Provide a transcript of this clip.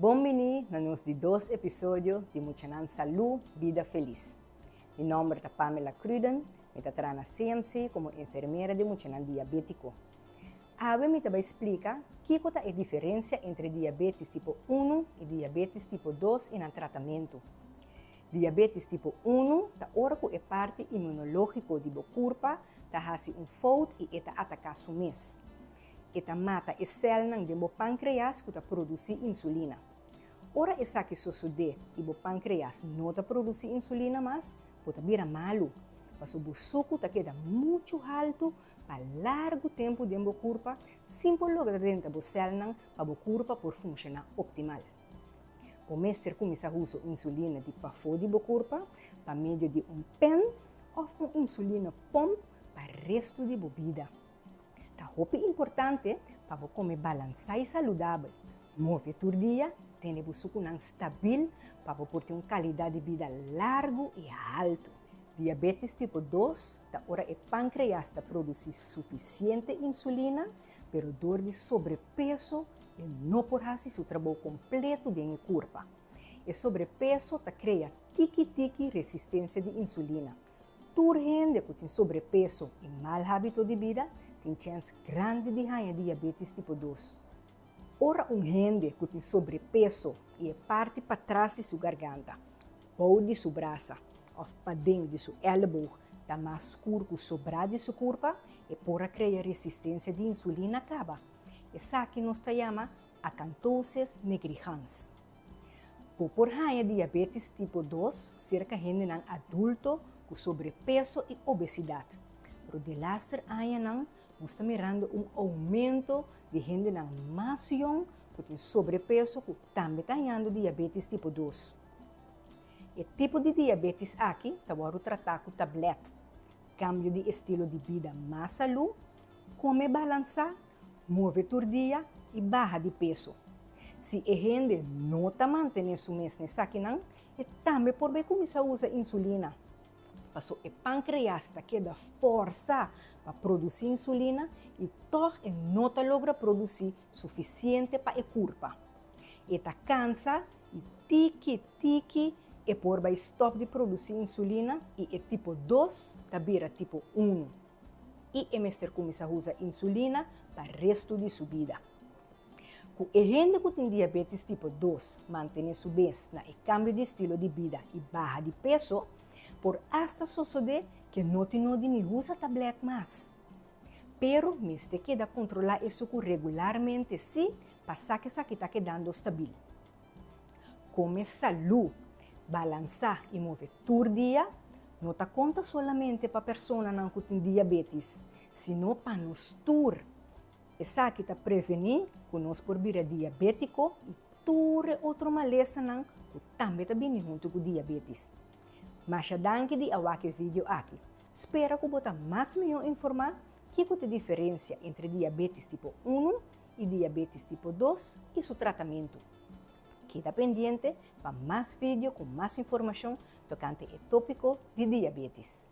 Bom-vindo a nos de 2 episódios de Muchanan Salud, Vida Feliz. Mi nombre es Pamela Cruden, me trabajo na CMC como enfermera de Muchanan diabético. Ahora me voy a explicar qué es la diferencia entre diabetes tipo 1 y diabetes tipo 2 en el tratamiento. Diabetes tipo 1 ahora es parte inmunológico de la curva, hace un fault y ataca su mes. Esta mata as células do pâncreas que produz insulina. Ora essa que sucede e o pâncreas não produz insulina mais, pode virar malo. Mas o suco queda muito alto para largo tempo dentro da curva, sem logra dentro da célula para a curva por funcionar optimal. O mestre começa a usar insulina de para fora da curva, para meio de pen ou insulina pump para o resto da vida. É importante para você comer balançado e saudável. Mover todo dia, ter o suco estável para você ter uma qualidade de vida largo e alto. Diabetes tipo 2, agora o pâncreas produz suficiente insulina, mas dor de sobrepeso e não pode fazer seu trabalho completo dentro da curva. E sobrepeso cria tiki-tiki resistência de insulina. Toda gente que tem sobrepeso e mau hábito de vida tem chance grande de ganhar diabetes tipo 2. Ora, gente que tem sobrepeso e parte para trás de sua garganta, ou de sua braça, ou para dentro de seu elbow, está mais escuro que sobrar de sua curva e por criar resistência de insulina acaba. Essa que nós chamamos acantoses nigricans. Por ganhar diabetes tipo 2, cerca de gente adulto com sobrepeso e obesidade. Mas de laster anos, nós estamos mirando aumento de gente mais jovem que tem sobrepeso que também está ganhando diabetes tipo 2. O tipo de diabetes aqui está sendo tratado com tablete, cambio de estilo de vida mais saúde, comer balançar, mover todo dia e barra de peso. Se a gente não está mantendo isso mesmo nessa aqui, também pode começar a usar insulina. Mas o pâncreas queda força para produzir insulina e torre não logra produzir suficiente para a curva. Eta cansa e tiki e por vai stop de produzir insulina e é tipo 2 vira tipo 1. E o mestre começa a usar insulina para o resto de sua vida. Com a gente que tem diabetes tipo 2 mantém sua vez no cambio de estilo de vida e barra de peso, por hasta suceder que não tem nem usa tablete mais. Pero, mas te queda controlar isso regularmente se passar que isso está quedando estável. Comer saúde, balançar e mover todo dia, não está conta solamente para pessoas que têm diabetes, sino para nós todos. Essa que está prevenir que nós por vir diabético e toda outra maleza que também está vindo junto com diabetes. Mas danke de awake vídeo aqui. Espero que você mais melhor informar que é a diferença entre diabetes tipo 1 e diabetes tipo 2 e seu tratamento. Queda pendiente para mais vídeos com mais informação tocante ao tópico de diabetes.